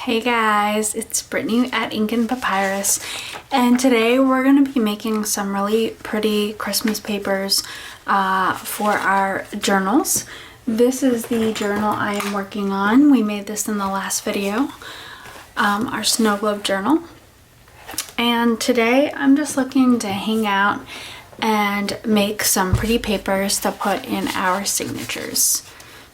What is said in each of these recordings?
Hey guys, it's Brittany at Ink and Papyrus, and today we're going to be making some really pretty Christmas papers for our journals. This is the journal I am working on. We made this in the last video, our snow globe journal. And today I'm just looking to hang out and make some pretty papers to put in our signatures.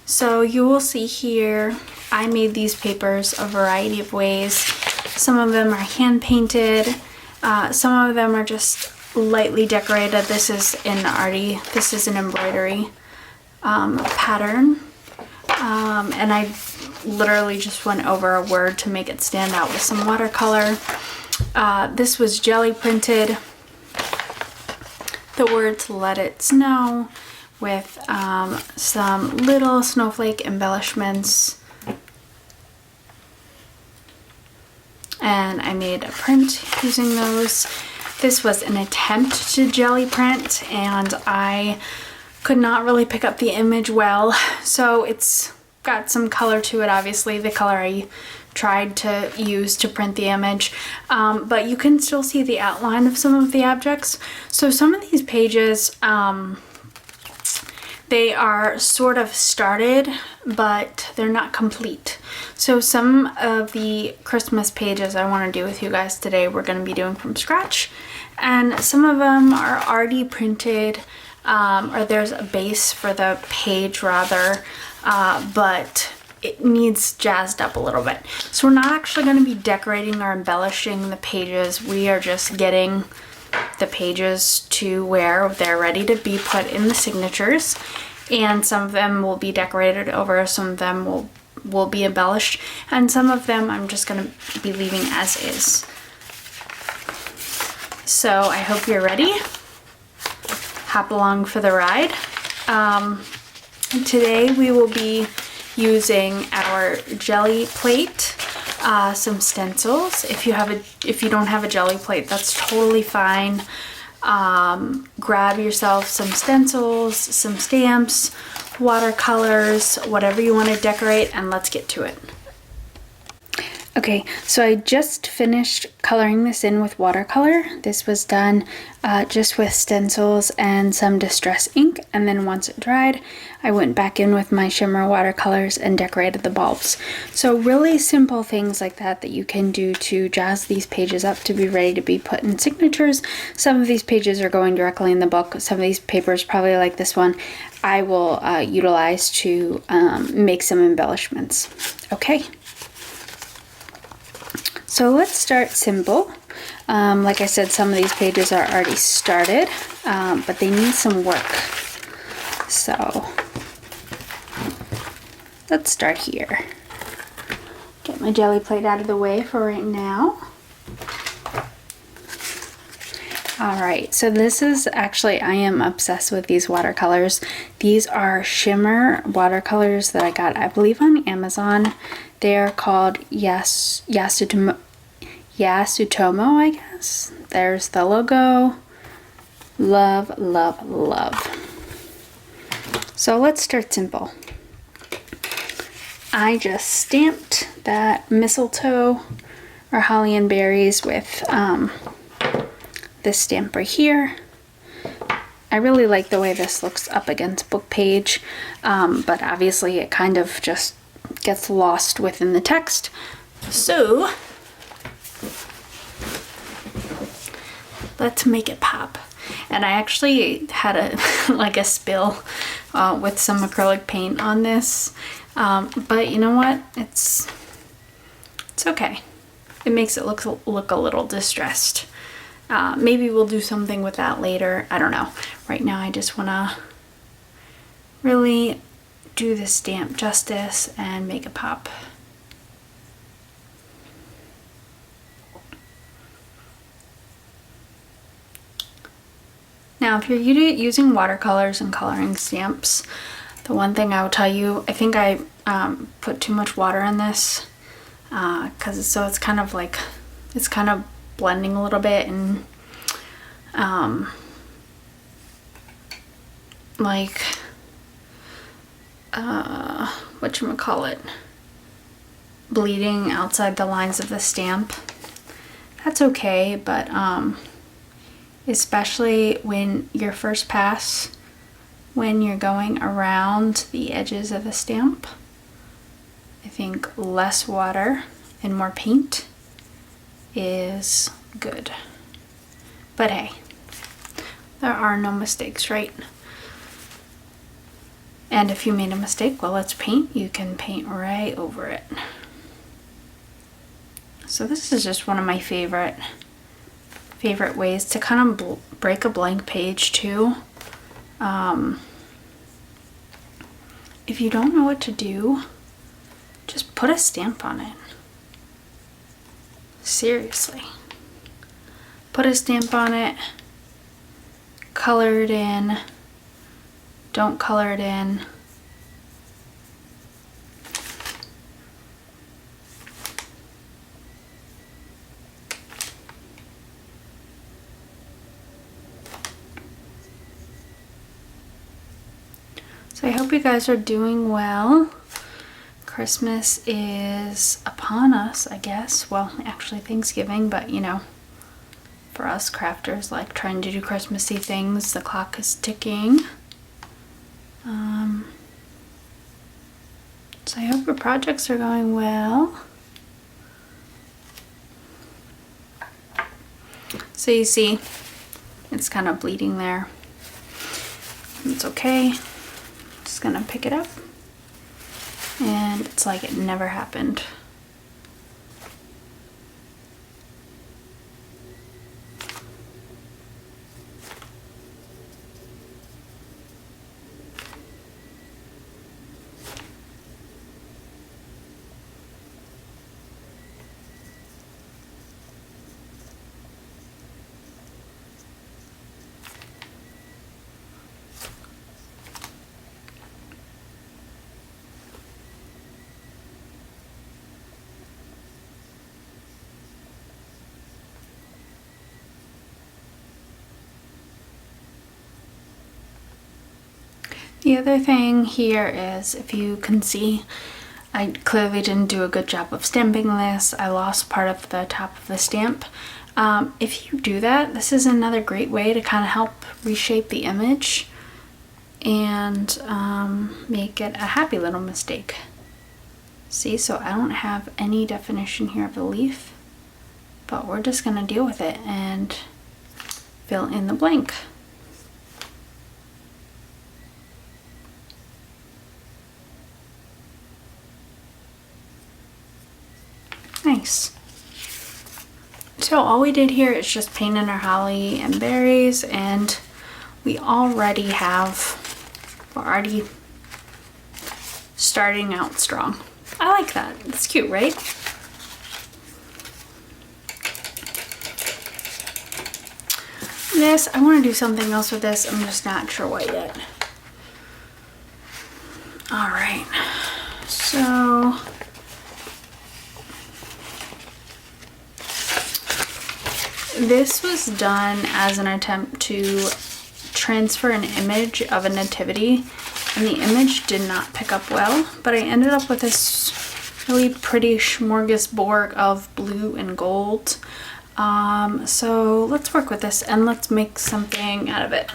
So you will see here, I made these papers a variety of ways. Some of them are hand painted, some of them are just lightly decorated. This is an embroidery pattern, and I literally just went over a word to make it stand out with some watercolor. This was Gelli printed, the words "Let It Snow," with some little snowflake embellishments, and I made a print using those. This was an attempt to Gelli print, and I could not really pick up the image well, so it's got some color to it, obviously, the color I tried to use to print the image, but you can still see the outline of some of the objects. So some of these pages, they are sort of started, but they're not complete. So some of the Christmas pages I want to do with you guys today, we're going to be doing from scratch. And some of them are already printed, or there's a base for the page rather, but it needs jazzed up a little bit. So we're not actually going to be decorating or embellishing the pages. We are just getting the pages to where they're ready to be put in the signatures, and some of them will be decorated over, some of them will be embellished, and some of them I'm just going to be leaving as is. So I hope you're ready. Hop along for the ride. Today we will be using our Gelli plate, some stencils. If you don't have a Gelli plate, that's totally fine. Grab yourself some stencils, some stamps, watercolors, whatever you want to decorate, and let's get to it. Okay, so I just finished coloring this in with watercolor. This was done just with stencils and some distress ink, and then once it dried, I went back in with my shimmer watercolors and decorated the bulbs. So really simple things like that you can do to jazz these pages up to be ready to be put in signatures. Some of these pages are going directly in the book. Some of these papers, probably like this one, I will utilize to make some embellishments. Okay. So let's start simple. Like I said, some of these pages are already started, but they need some work. So let's start here. Get my Gelli plate out of the way for right now. Alright, so this is actually, I am obsessed with these watercolors. These are shimmer watercolors that I got, I believe, on Amazon. They're called Yasutomo, I guess. There's the logo. Love, love, love. So let's start simple. I just stamped that mistletoe or holly and berries with this stamp right here. I really like the way this looks up against book page, but obviously it kind of just gets lost within the text. So let's make it pop. And I actually had a spill with some acrylic paint on this, but you know what? It's okay. It makes it look a little distressed. Maybe we'll do something with that later. I don't know. Right now I just want to really do the stamp justice and make it pop. Now, if you're using watercolors and coloring stamps, the one thing I will tell you, I think I put too much water in this, because it's kind of blending a little bit, and whatchamacallit, bleeding outside the lines of the stamp, that's okay, but especially when your first pass, when you're going around the edges of a stamp, I think less water and more paint is good. But hey, there are no mistakes, right? And if you made a mistake while it's paint, you can paint right over it. So this is just one of my favorite ways to kind of break a blank page too. If you don't know what to do, just put a stamp on it. Seriously. Put a stamp on it, color it in, don't color it in. So I hope you guys are doing well. Christmas is upon us, I guess. Well, actually Thanksgiving, but you know, for us crafters like trying to do Christmassy things, the clock is ticking. So I hope your projects are going well. So you see, it's kind of bleeding there. It's okay. Just gonna pick it up, and it's like it never happened. The other thing here is, if you can see, I clearly didn't do a good job of stamping this. I lost part of the top of the stamp. If you do that, this is another great way to kind of help reshape the image and make it a happy little mistake. See, so I don't have any definition here of the leaf, but we're just gonna deal with it and fill in the blank. Nice. So all we did here is just paint in our holly and berries, and we already we're already starting out strong. I like that. It's cute, right? This, I want to do something else with this. I'm just not sure what yet. All right. So this was done as an attempt to transfer an image of a nativity, and the image did not pick up well, but I ended up with this really pretty smorgasbord of blue and gold. So let's work with this and let's make something out of it.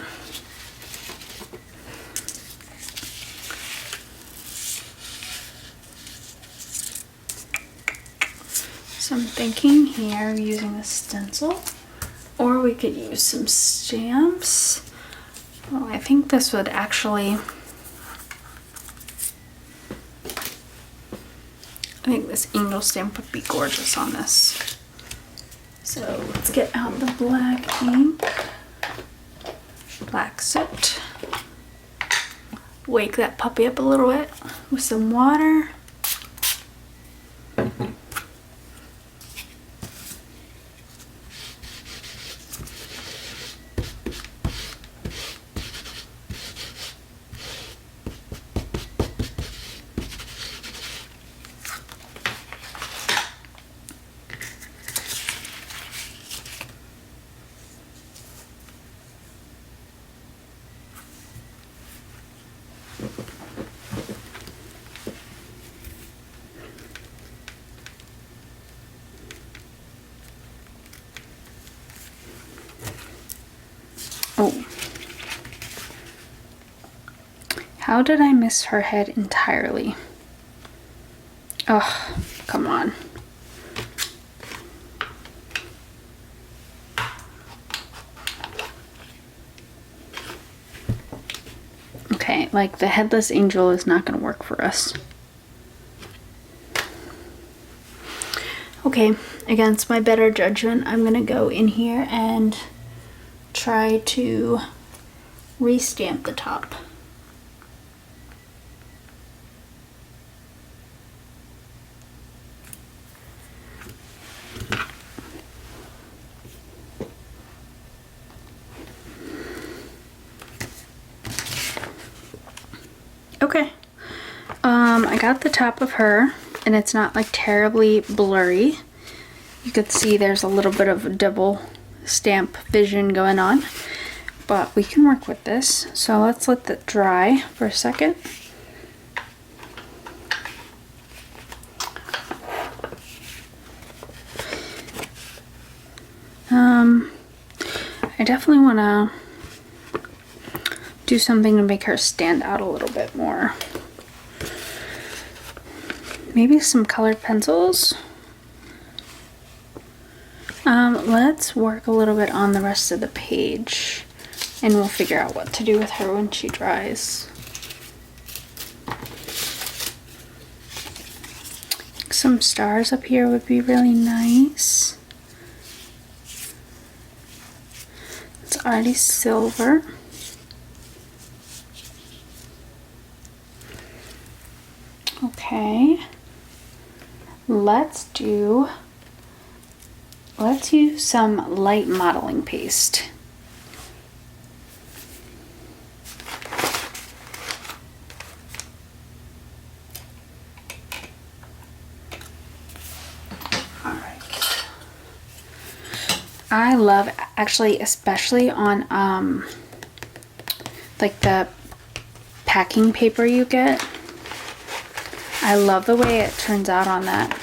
So I'm thinking here of using a stencil, or we could use some stamps. Oh, I think this would actually, I think this angel stamp would be gorgeous on this. So let's get out the black ink, black soot, wake that puppy up a little bit with some water. How did I miss her head entirely? Oh, come on. Okay, like the headless angel is not going to work for us. Okay, against my better judgment, I'm going to go in here and try to re-stamp the top. Okay, I got the top of her, and it's not like terribly blurry. You could see there's a little bit of double stamp vision going on, but we can work with this. So let's let that dry for a second. I definitely want to do something to make her stand out a little bit more. Maybe some colored pencils. Let's work a little bit on the rest of the page, and we'll figure out what to do with her when she dries. Some stars up here would be really nice. It's already silver. Okay. Let's use some light modeling paste. I love, actually, especially on like the packing paper you get. I love the way it turns out on that.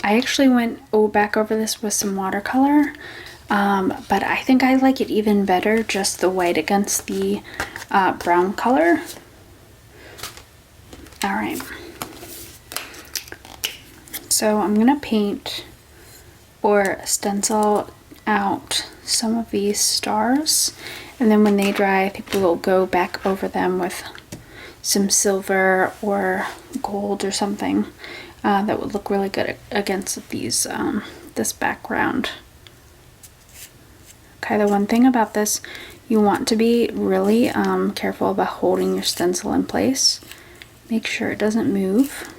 I actually went back over this with some watercolor, but I think I like it even better just the white against the brown color. All right. So I'm gonna paint or stencil out some of these stars, and then when they dry, I think we'll go back over them with some silver or gold or something that would look really good against these this background. Okay, the one thing about this, you want to be really careful about holding your stencil in place. Make sure it doesn't move.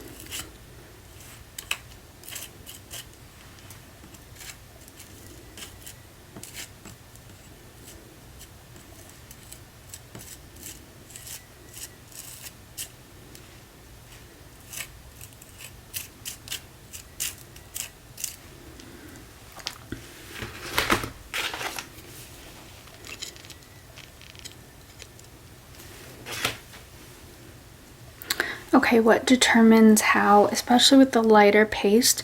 Okay, what determines how, especially with the lighter paste,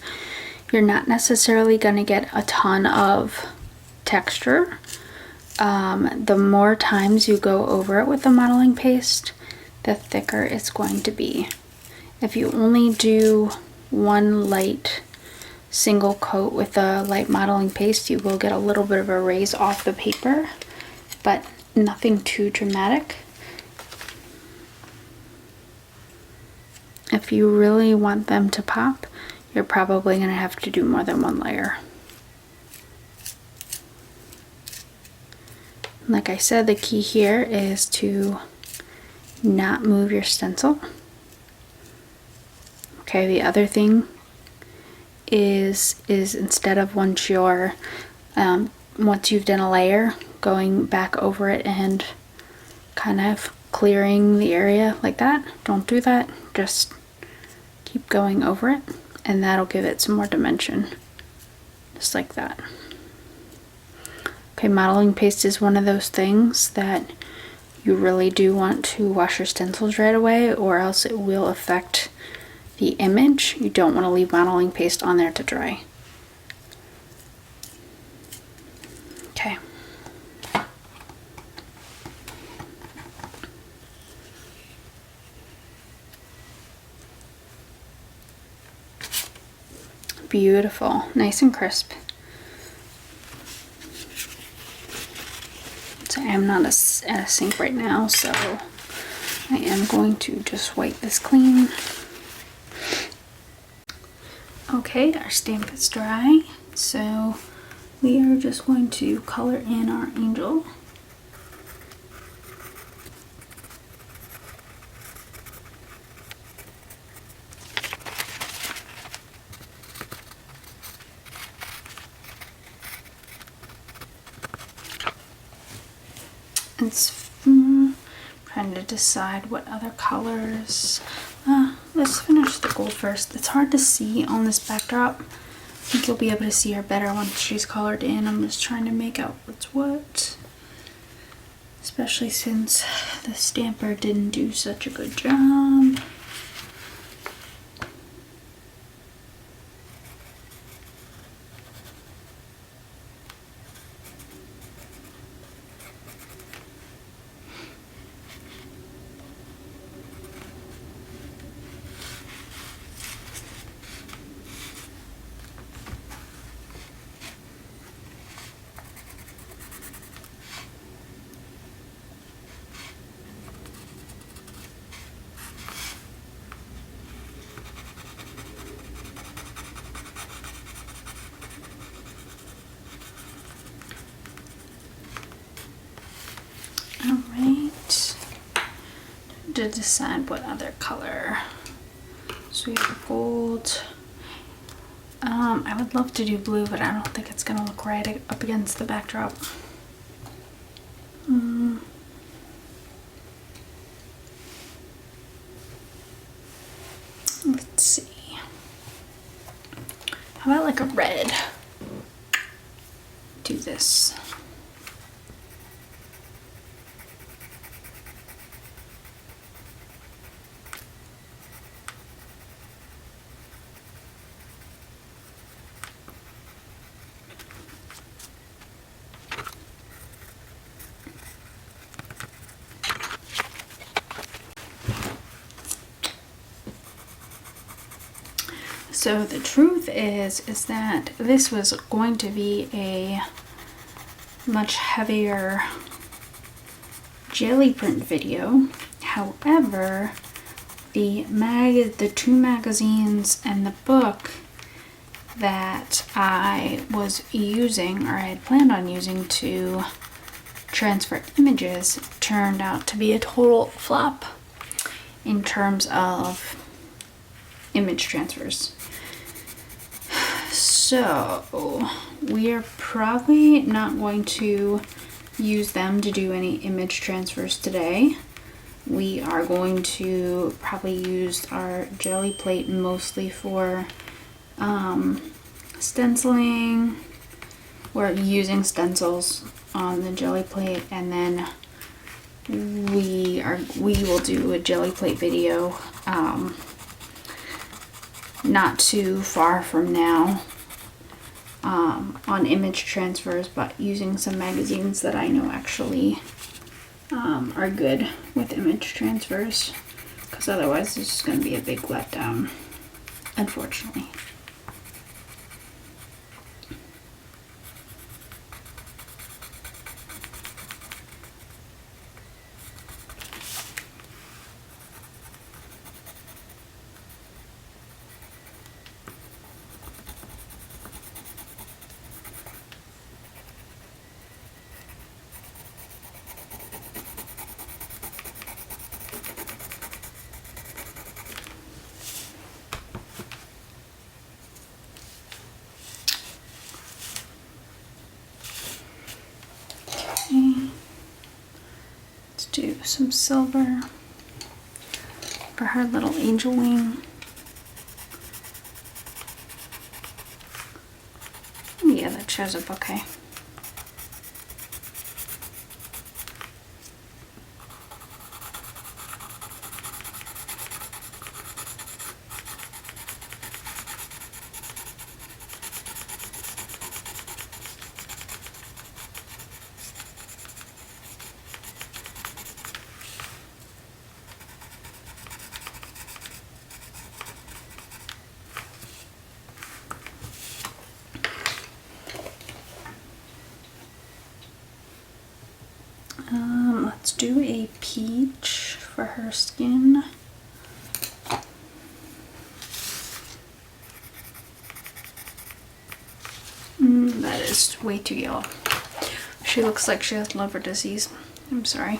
you're not necessarily going to get a ton of texture. The more times you go over it with the modeling paste, the thicker it's going to be. If you only do one light single coat with the light modeling paste, you will get a little bit of a raise off the paper, but nothing too dramatic. If you really want them to pop, you're probably going to have to do more than one layer. Like I said, the key here is to not move your stencil. Okay, the other thing is instead of once you've done a layer, going back over it and kind of clearing the area like that. Don't do that. Just keep going over it, and that'll give it some more dimension. Just like that. Okay, modeling paste is one of those things that you really do want to wash your stencils right away, or else it will affect the image. You don't want to leave modeling paste on there to dry. Okay. beautiful, nice and crisp. So I am not at a sink right now, so I am going to just wipe this clean. Okay, our stamp is dry, so we are just going to color in our angel. It's trying to decide what other colors. Let's finish the gold first. It's hard to see on this backdrop. I think you'll be able to see her better once she's colored in. I'm just trying to make out what's what. Especially since the stamper didn't do such a good job. Alright, to decide what other color. So we have gold. I would love to do blue, but I don't think it's gonna look right up against the backdrop. Let's see. How about like a red? Do this. So the truth is that this was going to be a much heavier jelly print video. However, the two magazines and the book that I was using, or I had planned on using to transfer images, turned out to be a total flop in terms of image transfers. So we are probably not going to use them to do any image transfers today. We are going to probably use our jelly plate mostly for stenciling. We're using stencils on the jelly plate, and then we will do a jelly plate video not too far from now on image transfers, but using some magazines that I know actually are good with image transfers, because otherwise this is going to be a big letdown, unfortunately. Let's do some silver for her little angel wing. Yeah, that shows up okay. Let's do a peach for her skin. That is way too yellow. She looks like she has liver disease. I'm sorry.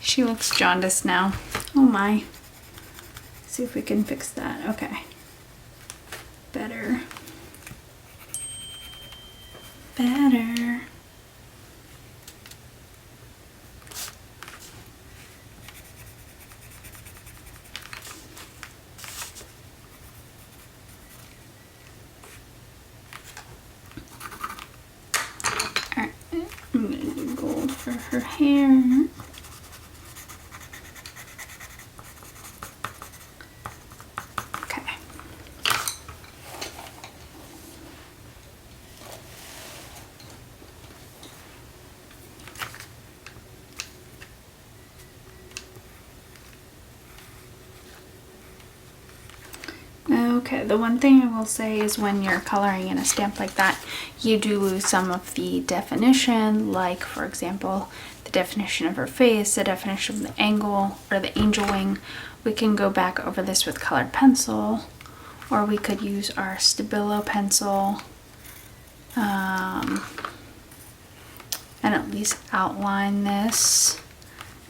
She looks jaundiced now. Oh my. See if we can fix that. Okay. Better. Better. Alright, I'm gonna do gold for her hair. Okay, the one thing I will say is when you're coloring in a stamp like that, you do lose some of the definition, like for example, the definition of her face, the definition of the angle, or the angel wing. We can go back over this with colored pencil, or we could use our Stabilo pencil and at least outline this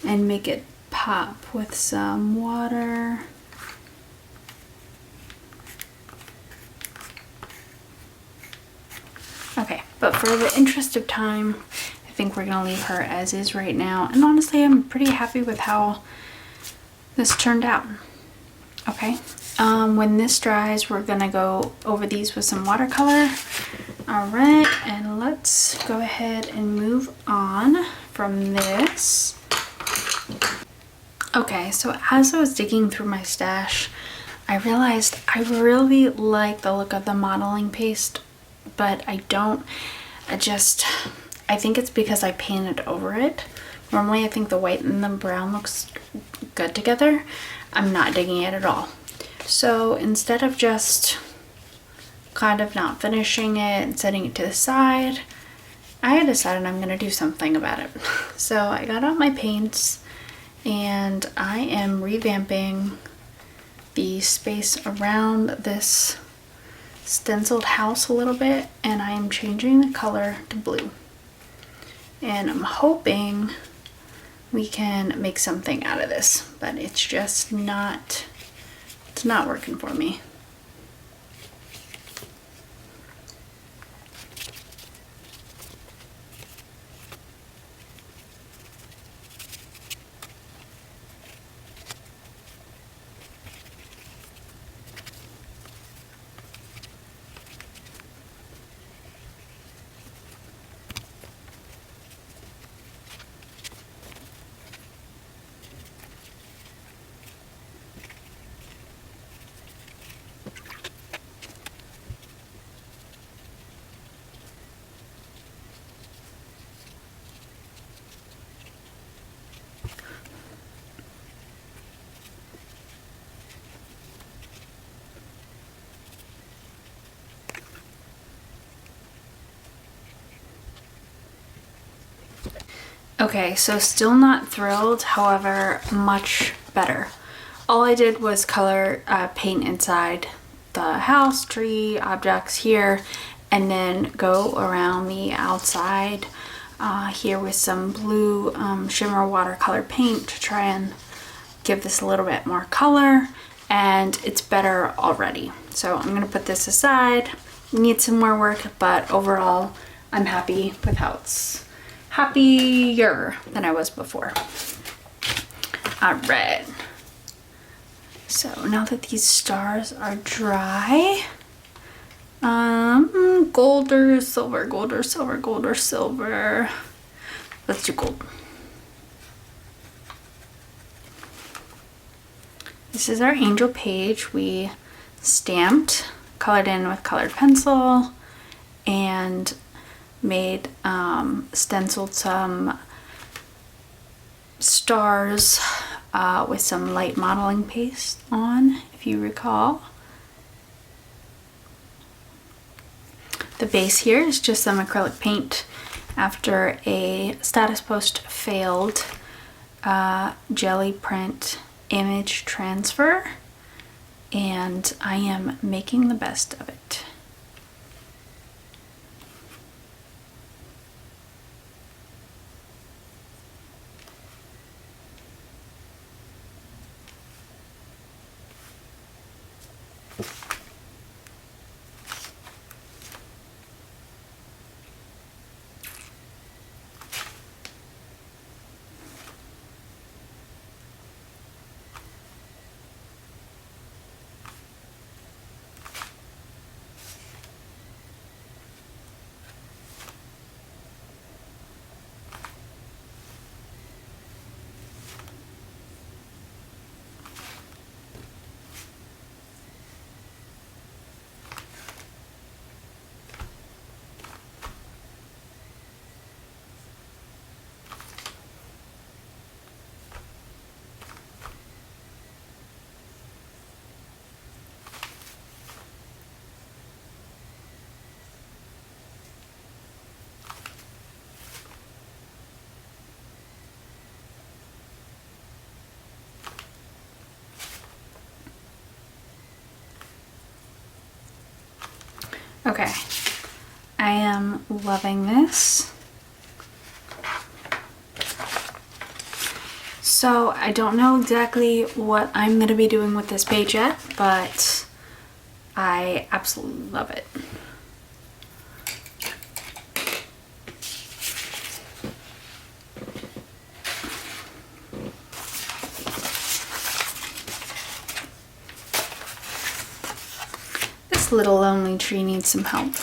and make it pop with some water. Okay, but for the interest of time, I think we're gonna leave her as is right now. And honestly, I'm pretty happy with how this turned out. Okay, when this dries, we're gonna go over these with some watercolor. All right, and let's go ahead and move on from this. Okay, so as I was digging through my stash, I realized I really like the look of the modeling paste, but I don't. I think it's because I painted over it. Normally I think the white and the brown looks good together. I'm not digging it at all. So instead of just kind of not finishing it and setting it to the side, I decided I'm gonna do something about it. So I got out my paints and I am revamping the space around this stenciled house a little bit, and I am changing the color to blue. And I'm hoping we can make something out of this, but it's just not, it's not working for me. Okay, so still not thrilled, however, much better. All I did was color paint inside the house, tree, objects here, and then go around the outside here with some blue shimmer watercolor paint to try and give this a little bit more color, and it's better already. So I'm gonna put this aside. Need some more work, but overall I'm happy with how it's happier than I was before. All right. So now that these stars are dry, gold or silver, gold or silver, gold or silver. Let's do gold. This is our angel page. We stamped, colored in with colored pencil, and made stenciled some stars with some light modeling paste on, if you recall. The base here is just some acrylic paint, after a status post failed Gelli print image transfer, and I am making the best of it. Okay, I am loving this. So I don't know exactly what I'm going to be doing with this page yet, but I absolutely love it. This little lonely tree needs some help.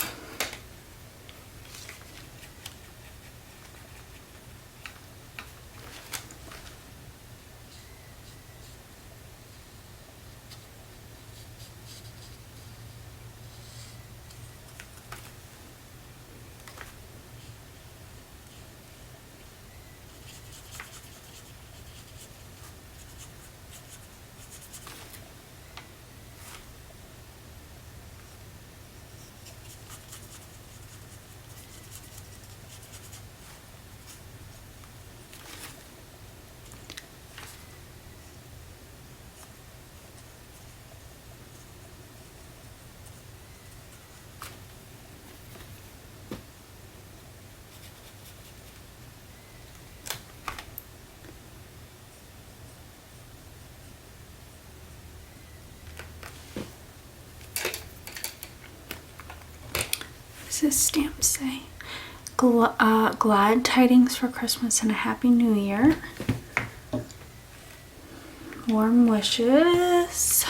What does this stamp say? Glad tidings for Christmas and a Happy New Year. Warm wishes. Let's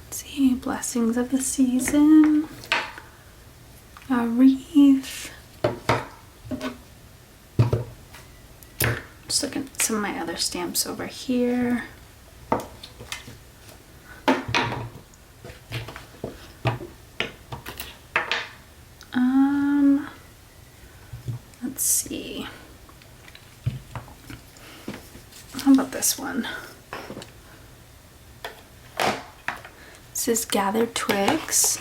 see, blessings of the season. A wreath. Just looking at some of my other stamps over here. Let's see. How about this one? This is Gathered Twigs.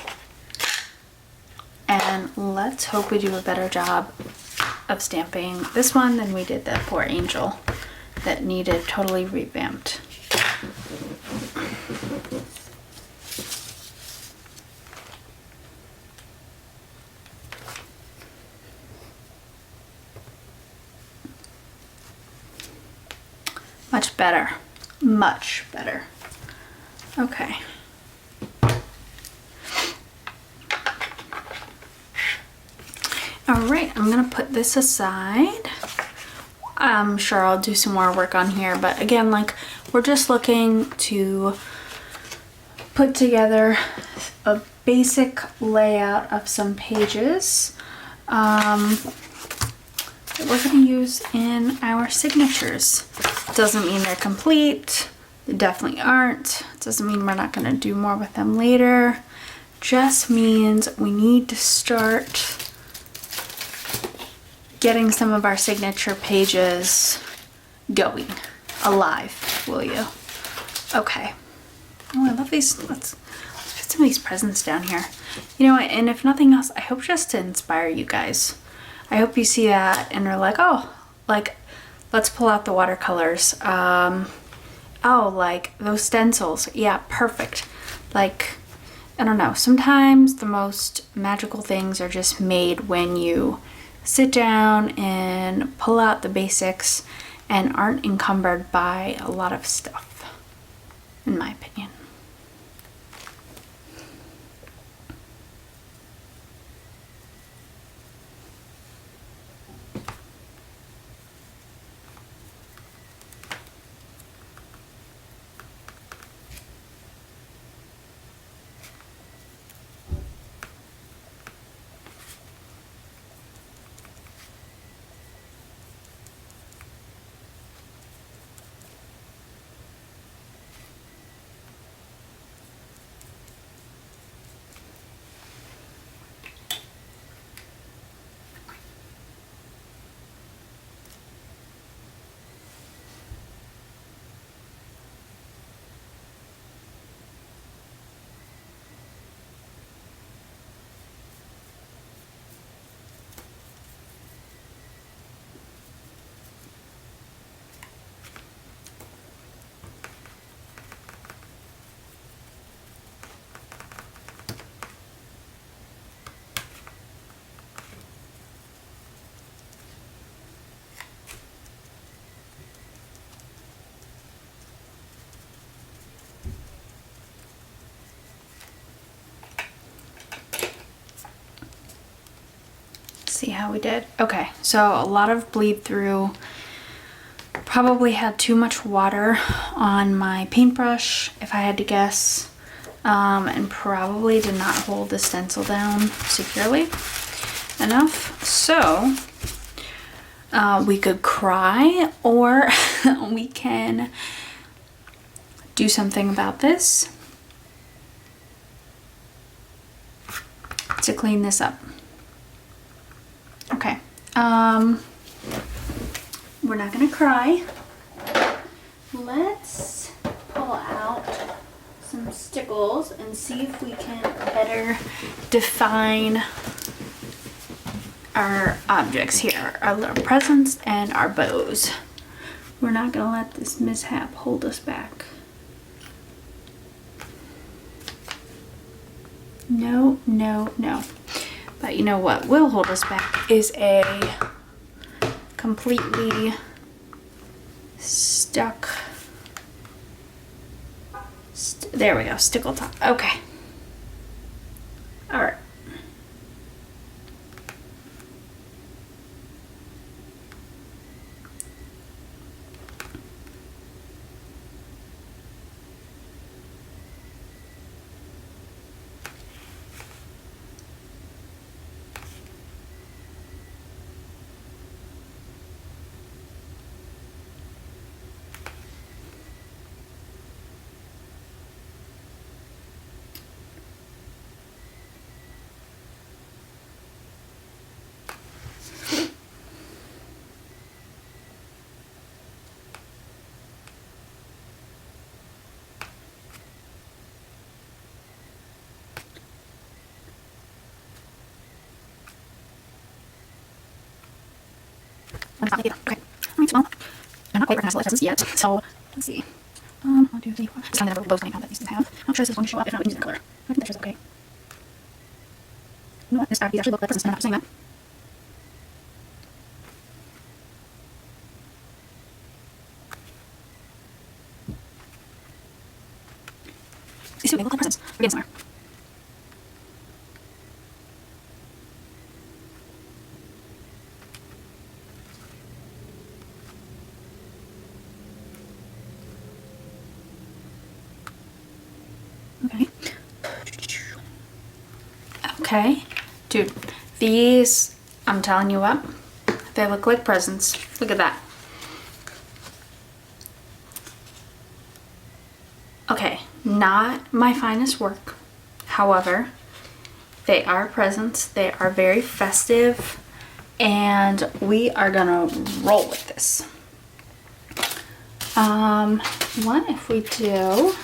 And let's hope we do a better job of stamping this one than we did that poor angel that needed totally revamped. Much better. Much better. Okay. All right, I'm gonna put this aside. I'm sure I'll do some more work on here, but again, like, we're just looking to put together a basic layout of some pages that we're gonna use in our signatures. Doesn't mean they're complete. They definitely aren't. Doesn't mean we're not gonna do more with them later. Just means we need to start getting some of our signature pages going, alive, will you? Okay. Oh, I love these. Let's put some of these presents down here. You know what, and if nothing else, I hope just to inspire you guys. I hope you see that and are like, oh, like, let's pull out the watercolors. Oh, like those stencils. Yeah, perfect. Like, I don't know. Sometimes the most magical things are just made when you sit down and pull out the basics and aren't encumbered by a lot of stuff, in my opinion. See how we did? Okay, so a lot of bleed through. Probably had too much water on my paintbrush, if I had to guess, and probably did not hold the stencil down securely enough. So we could cry, or we can do something about this to clean this up. Okay, we're not gonna cry. Let's pull out some stickles and see if we can better define our objects here, our little presents and our bows. We're not gonna let this mishap hold us back. No, no, no. But you know what will hold us back is a completely stuck, there we go, stickle top. Okay. All right. Okay. Well, I'm not quite recognized lessons yet, so let's see. 1, 2, 3, 4. Just kind of the number of bows that these things have. I'm sure this is going to show up if not, we can use the color. I think that shows okay. You know what? These actually look like presents, and I'm not saying that. These two may look like presents. We're getting somewhere. Okay, dude, these, I'm telling you what, they look like presents. Look at that. Okay, not my finest work. However, they are presents. They are very festive, and we are gonna roll with this. What if we do,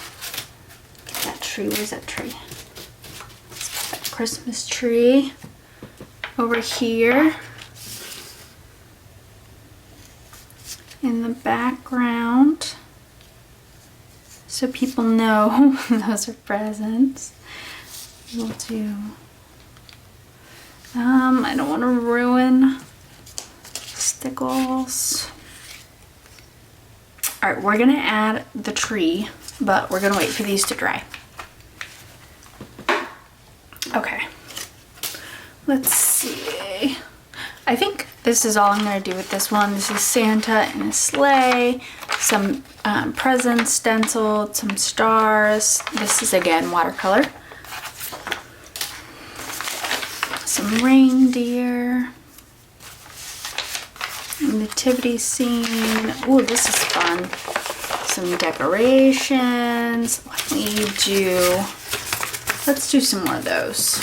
get that tree, where's that tree? Christmas tree over here. in the background so people know those are presents. We'll do, I don't want to ruin stickles. All right, we're gonna add the tree, but we're gonna wait for these to dry. Okay, let's see. I think this is all I'm gonna do with this one. This is Santa in a sleigh, some presents stenciled, some stars. This is again watercolor. Some reindeer. Nativity scene. Ooh, this is fun. Some decorations. Let's do some more of those.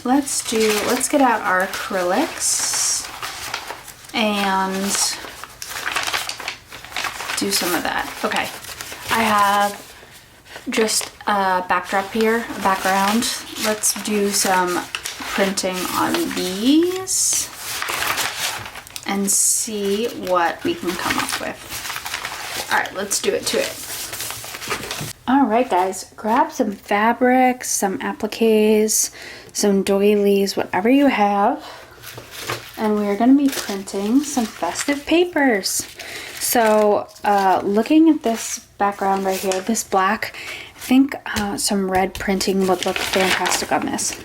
Let's get out our acrylics and do some of that. Okay, I have just a backdrop here, a background. Let's do some printing on these and see what we can come up with. All right, let's do it to it. All right, guys, grab some fabric, some appliques, some doilies, whatever you have, and we're going to be printing some festive papers. So looking at this background right here, this black, I think some red printing would look fantastic on this.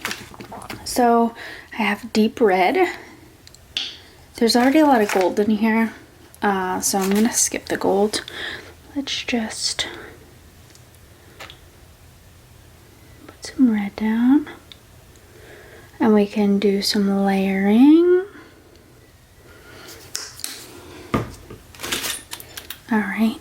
So I have deep red. There's already a lot of gold in here, so I'm gonna skip the gold. Let's just put some red down, and we can do some layering. All right.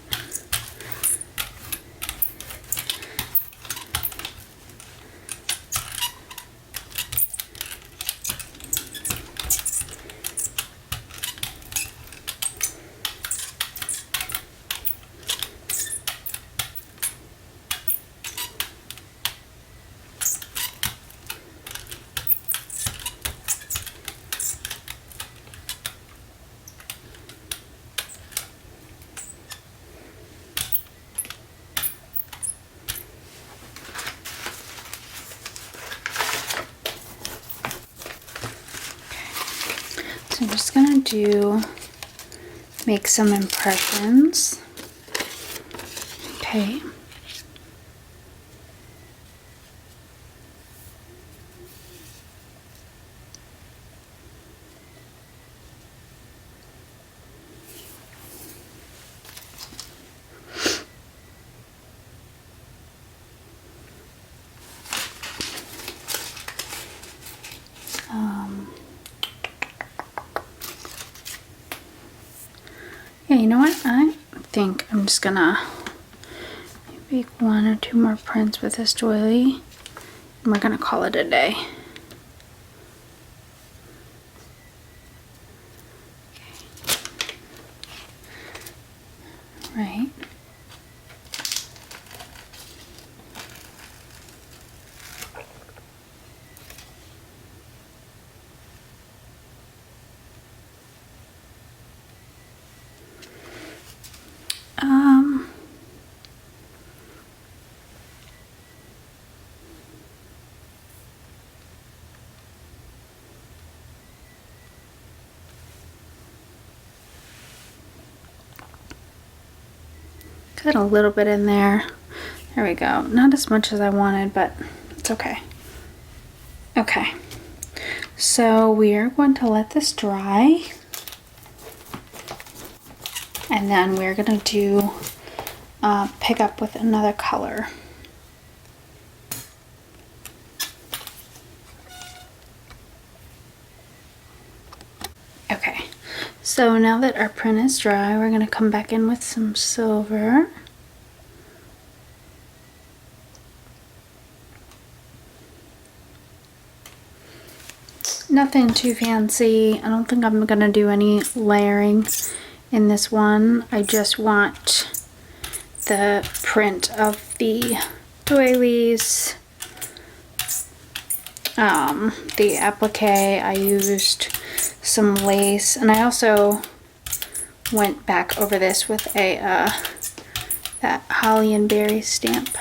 So I'm just gonna make some impressions. Okay. Yeah, you know what? I think I'm just gonna make one or two more prints with this doily, and we're gonna call it a day. Okay. Right. Got a little bit in there. There we go. Not as much as I wanted, but it's okay. Okay. So we are going to let this dry. And then we're going to do pick up with another color. Okay, so now that our print is dry, we're going to come back in with some silver. Nothing too fancy. I don't think I'm going to do any layering in this one. I just want the print of the doilies, the applique. I used some lace, and I also went back over this with a that holly and berry stamp.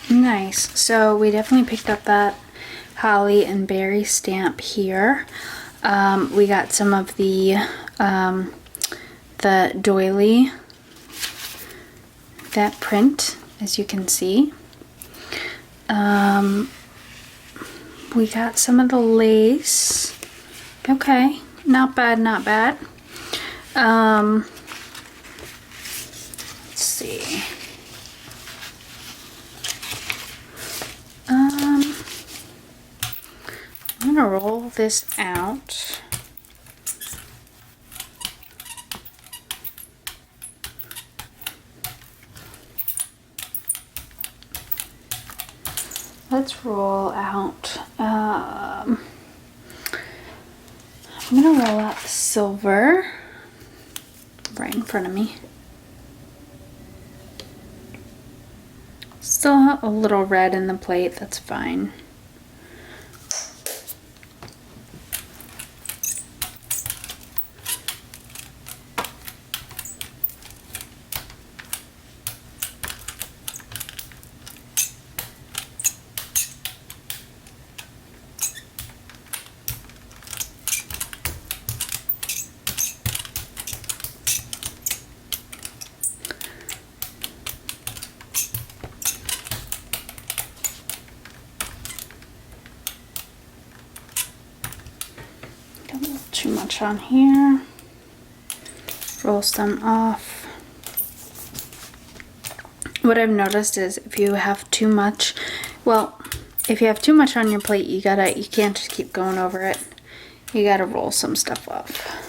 Nice. So we definitely picked up that holly and berry stamp here. We got some of the doily, that print, as you can see. We got some of the lace. Okay, not bad, not bad. Let's see. I'm gonna roll this out. Let's roll out, I'm gonna roll out the silver right in front of me. Still a little red in the plate, that's fine. Too much on here. Roll some off. What I've noticed is if you have too much, well, if you have too much on your plate, you can't just keep going over it. You gotta roll some stuff off.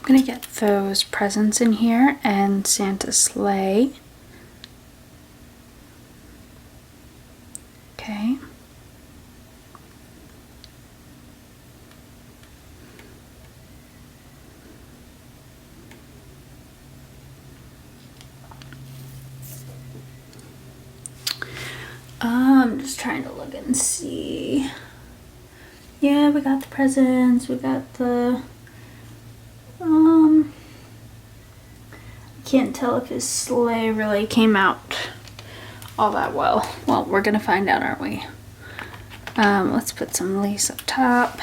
I'm gonna get those presents in here and Santa's sleigh. Okay. I'm just trying to look and see. Yeah, we got the presents, we got the I can't tell if his sleigh really came out all that well. Well, we're gonna find out, aren't we? Let's put some lace up top.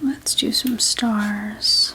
Let's do some stars.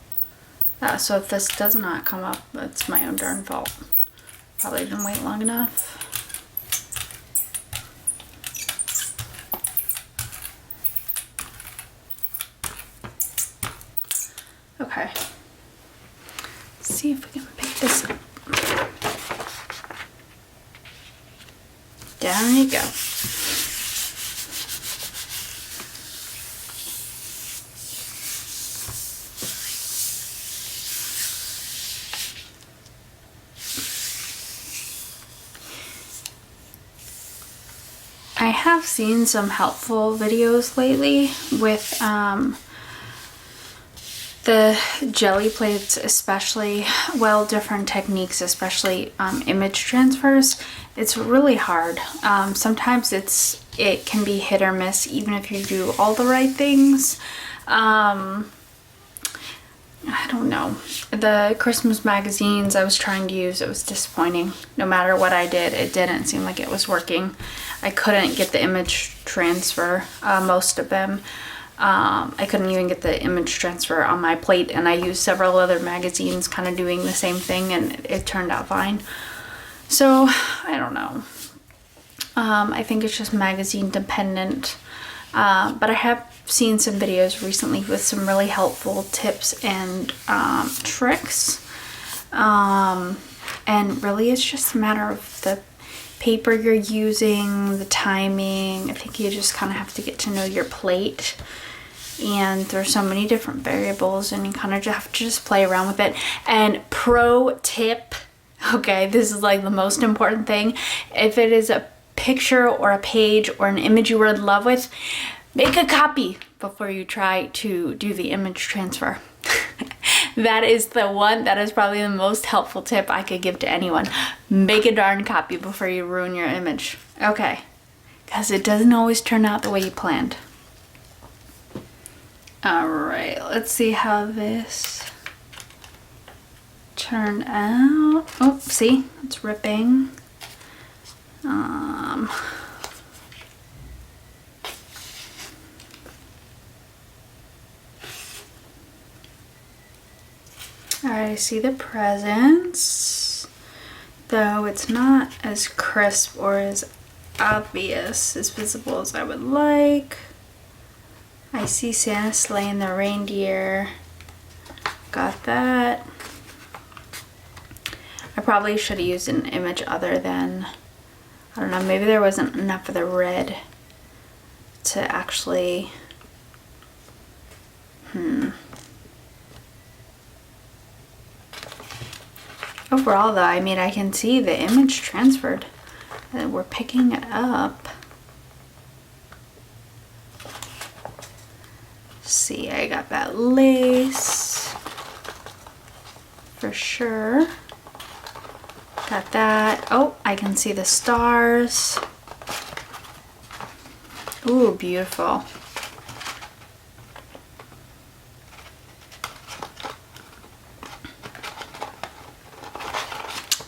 So if this does not come up, it's my own darn fault. Probably didn't wait long enough. Okay. Let's see if we can pick this up. Down you go. I have seen some helpful videos lately with the Gelli plates, especially, well, different techniques, especially image transfers. It's really hard. Sometimes it can be hit or miss, even if you do all the right things. I don't know. The Christmas magazines I was trying to use, it was disappointing. No matter what I did, it didn't seem like it was working. I couldn't get the image transfer, most of them. I couldn't even get the image transfer on my plate, and I used several other magazines kind of doing the same thing, and it turned out fine. So, I don't know. I think it's just magazine dependent. But I have seen some videos recently with some really helpful tips and tricks. And really it's just a matter of the paper you're using, the timing. I think you just kind of have to get to know your plate. And there's so many different variables, and you kind of have to just play around with it. And pro tip, okay, this is like the most important thing. If it is a picture or a page or an image you were in love with, make a copy before you try to do the image transfer. That is probably the most helpful tip I could give to anyone. Make a darn copy before you ruin your image. Okay, because it doesn't always turn out the way you planned. All right, let's see how this turned out. Oh, see, it's ripping. I see the presents, though it's not as crisp or as obvious, as visible as I would like. I see Santa sleigh and the reindeer. Got that. I probably should have used an image other than, I don't know, maybe there wasn't enough of the red to actually, Overall though, I mean, I can see the image transferred. We're picking it up. See, I got that lace for sure. Got that. Oh, I can see the stars. Ooh, beautiful.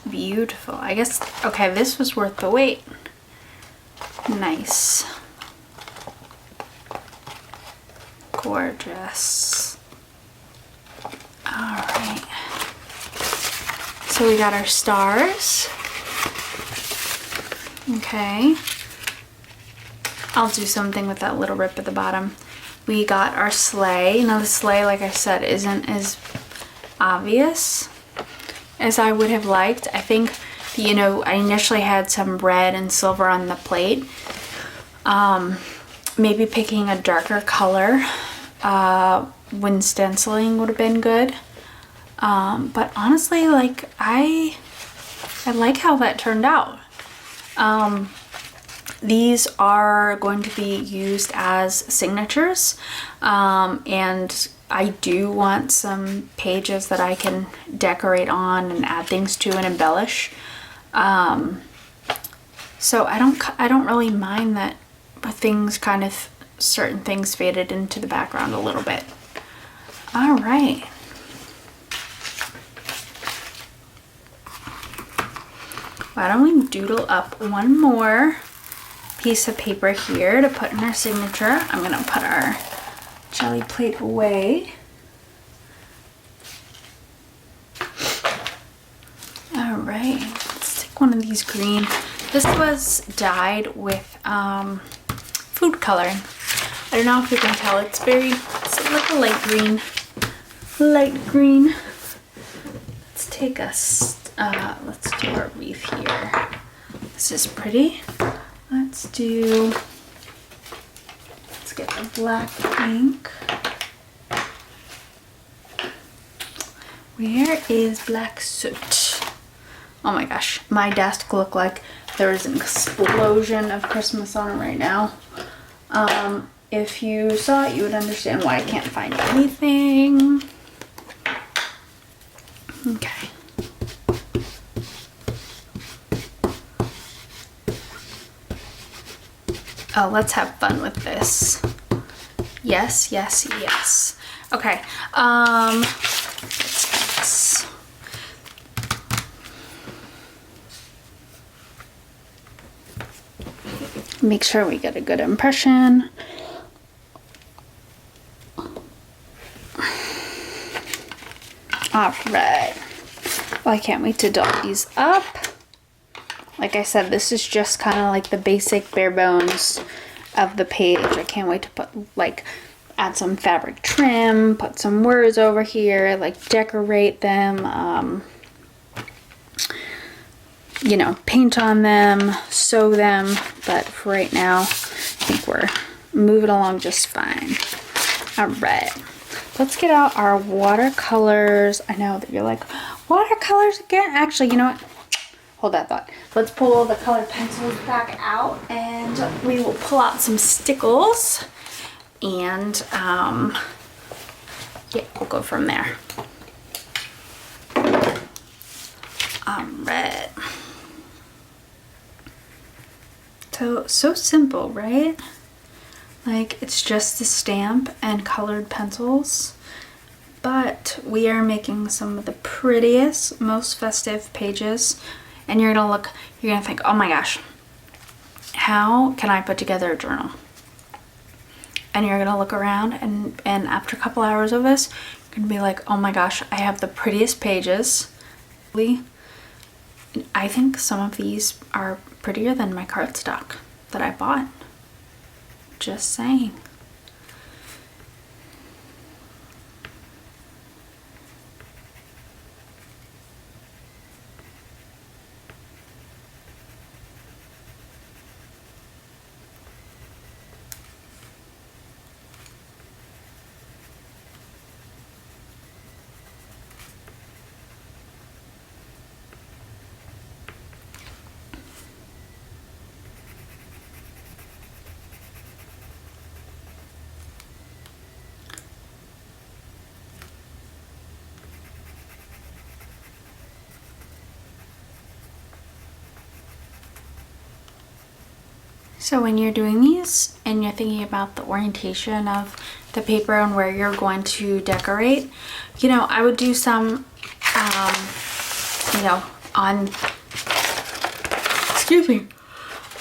Beautiful. I guess, okay, this was worth the wait. Nice. Gorgeous. All right. So we got our stars. Okay. I'll do something with that little rip at the bottom. We got our sleigh. Now the sleigh, like I said, isn't as obvious as I would have liked. I think, you know, I initially had some red and silver on the plate. Maybe picking a darker color when stenciling would have been good. But honestly, like, I like how that turned out. These are going to be used as signatures, and I do want some pages that I can decorate on and add things to and embellish. So I don't really mind that things kind of, certain things faded into the background a little bit. All right. Why don't we doodle up one more piece of paper here to put in our signature. I'm gonna put our Gelli plate away. one of these green. This was dyed with food coloring. I don't know if you can tell, it's like a light green. Light green. Let's take let's do our wreath here. This is pretty. Let's get the black ink. Where is black soot? Oh my gosh, my desk looked like there was an explosion of Christmas on it right now. If you saw it, you would understand why I can't find anything. Okay. Oh, let's have fun with this. Yes, yes, yes. Okay, let's do this. Make sure we get a good impression. All right. Well, I can't wait to doll these up. Like I said, this is just kind of like the basic bare bones of the page. I can't wait to put add some fabric trim, put some words over here, like decorate them, you know, paint on them, sew them. But for right now, I think we're moving along just fine. All right. Let's get out our watercolors. I know that you're like, watercolors again? Actually, you know what? Hold that thought. Let's pull the colored pencils back out and we will pull out some stickles and yeah, we'll go from there. All right. So simple, right? Like, it's just a stamp and colored pencils, but we are making some of the prettiest, most festive pages. And you're gonna think, oh my gosh, how can I put together a journal? And you're gonna look around and after a couple hours of this, you're gonna be like, oh my gosh, I have the prettiest pages. I think some of these are prettier than my cardstock that I bought. Just saying. So when you're doing these and you're thinking about the orientation of the paper and where you're going to decorate, you know, I would do some, you know,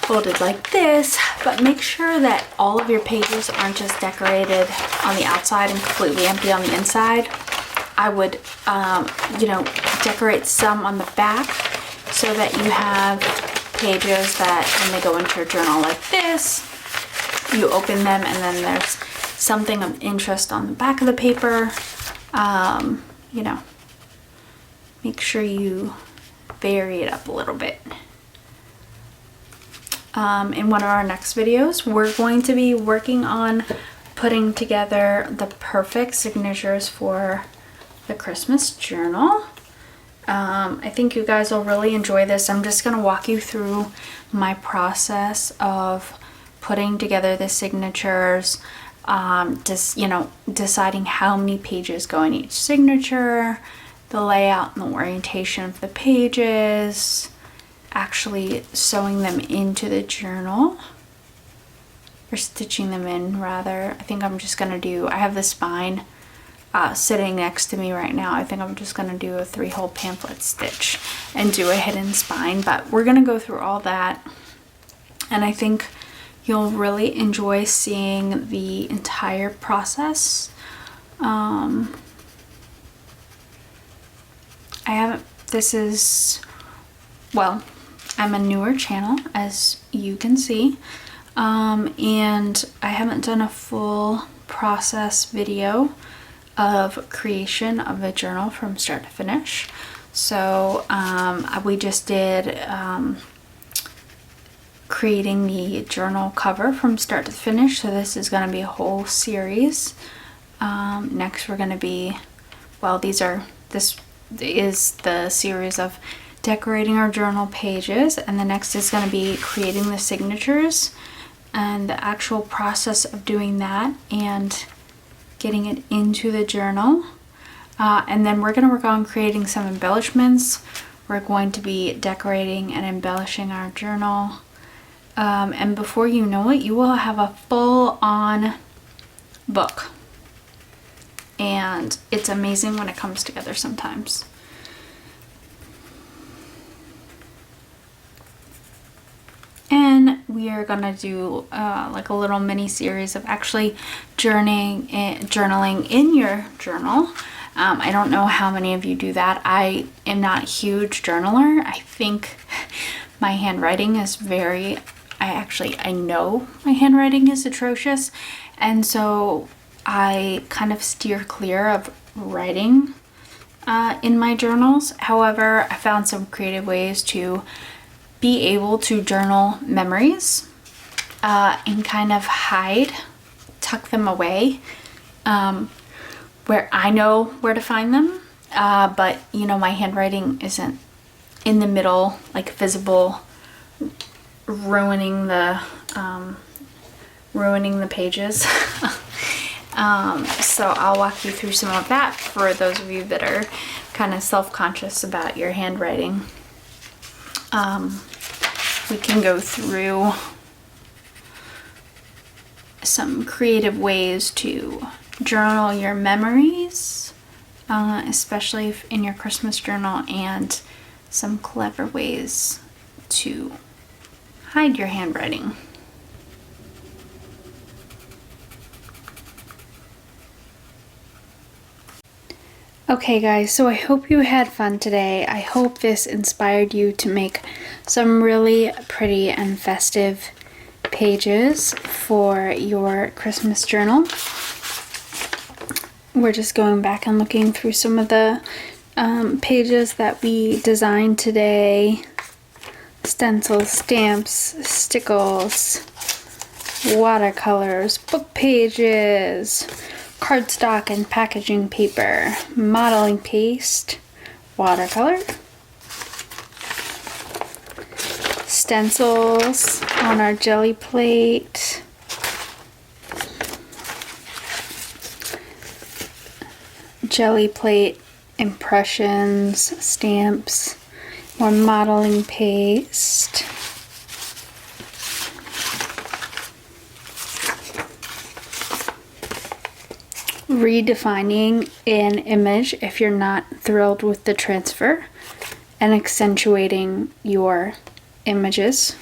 folded like this, but make sure that all of your pages aren't just decorated on the outside and completely empty on the inside. I would, you know, decorate some on the back so that you have pages that when they go into your journal like this, you open them and then there's something of interest on the back of the paper. You know, make sure you vary it up a little bit. In one of our next videos, we're going to be working on putting together the perfect signatures for the Christmas journal. I think you guys will really enjoy this. I'm just going to walk you through my process of putting together the signatures, just, you know, deciding how many pages go in each signature, the layout and the orientation of the pages, actually sewing them into the journal, or stitching them in rather. I think I'm just going to do, I have the spine sitting next to me right now. I think I'm just gonna do a 3-hole pamphlet stitch and do a hidden spine, but we're gonna go through all that, and I think you'll really enjoy seeing the entire process. I'm a newer channel, as you can see, and I haven't done a full process video of creation of a journal from start to finish. So we just did creating the journal cover from start to finish, so this is going to be a whole series. Next we're going to be, well, this is the series of decorating our journal pages, and the next is going to be creating the signatures and the actual process of doing that and getting it into the journal. And then we're going to work on creating some embellishments. We're going to be decorating and embellishing our journal. And before you know it, you will have a full-on book. And it's amazing when it comes together sometimes. And we are gonna do like a little mini series of actually journaling in your journal. I don't know how many of you do that. I am not a huge journaler. I think my handwriting is I know my handwriting is atrocious, and so I kind of steer clear of writing in my journals. However, I found some creative ways to be able to journal memories and kind of tuck them away where I know where to find them, but you know, my handwriting isn't in the middle, like visible, ruining the pages. So I'll walk you through some of that for those of you that are kind of self-conscious about your handwriting. We can go through some creative ways to journal your memories, especially in your Christmas journal, and some clever ways to hide your handwriting. Okay guys, so I hope you had fun today. I hope this inspired you to make some really pretty and festive pages for your Christmas journal. We're just going back and looking through some of the pages that we designed today. Stencils, stamps, stickles, watercolors, book pages, cardstock and packaging paper, modeling paste, watercolor, stencils on our Gelli plate, Gelli plate, impressions, stamps, more modeling paste, redefining an image if you're not thrilled with the transfer, and accentuating your images.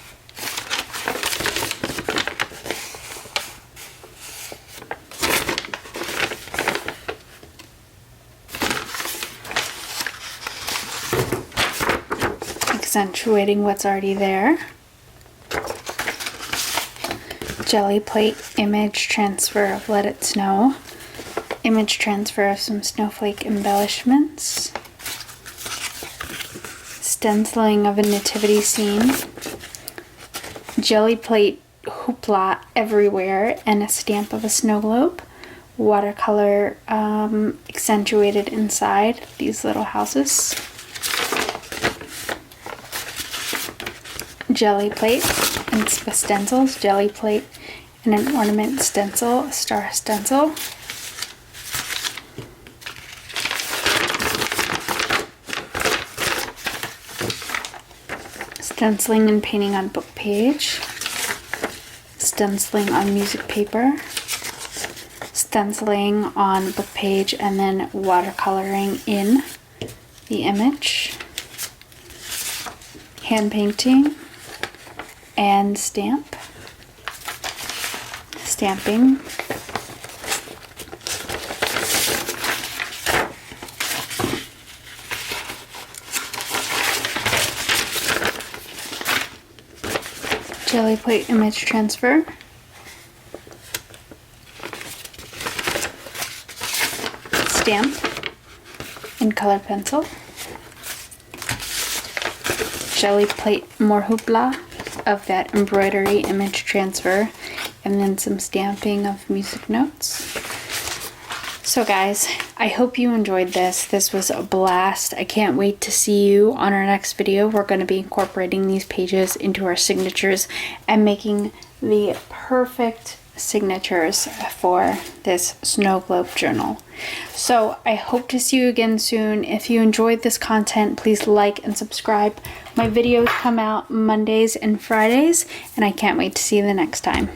Accentuating what's already there. Gelli plate image transfer of Let It Snow. Image transfer of some snowflake embellishments. Stenciling of a nativity scene. Gelli plate hoopla everywhere and a stamp of a snow globe. Watercolor accentuated inside these little houses. Gelli plate and stencils. Gelli plate and an ornament stencil, a star stencil. Stenciling and painting on book page. Stenciling on music paper. Stenciling on book page and then watercoloring in the image. Hand painting and stamping. Gelli plate image transfer, stamp and color pencil, Gelli plate more hoopla of that embroidery image transfer, and then some stamping of music notes. So guys, I hope you enjoyed this. This was a blast. I can't wait to see you on our next video. We're going to be incorporating these pages into our signatures and making the perfect signatures for this snow globe journal. So I hope to see you again soon. If you enjoyed this content, please like and subscribe. My videos come out Mondays and Fridays, and I can't wait to see you the next time.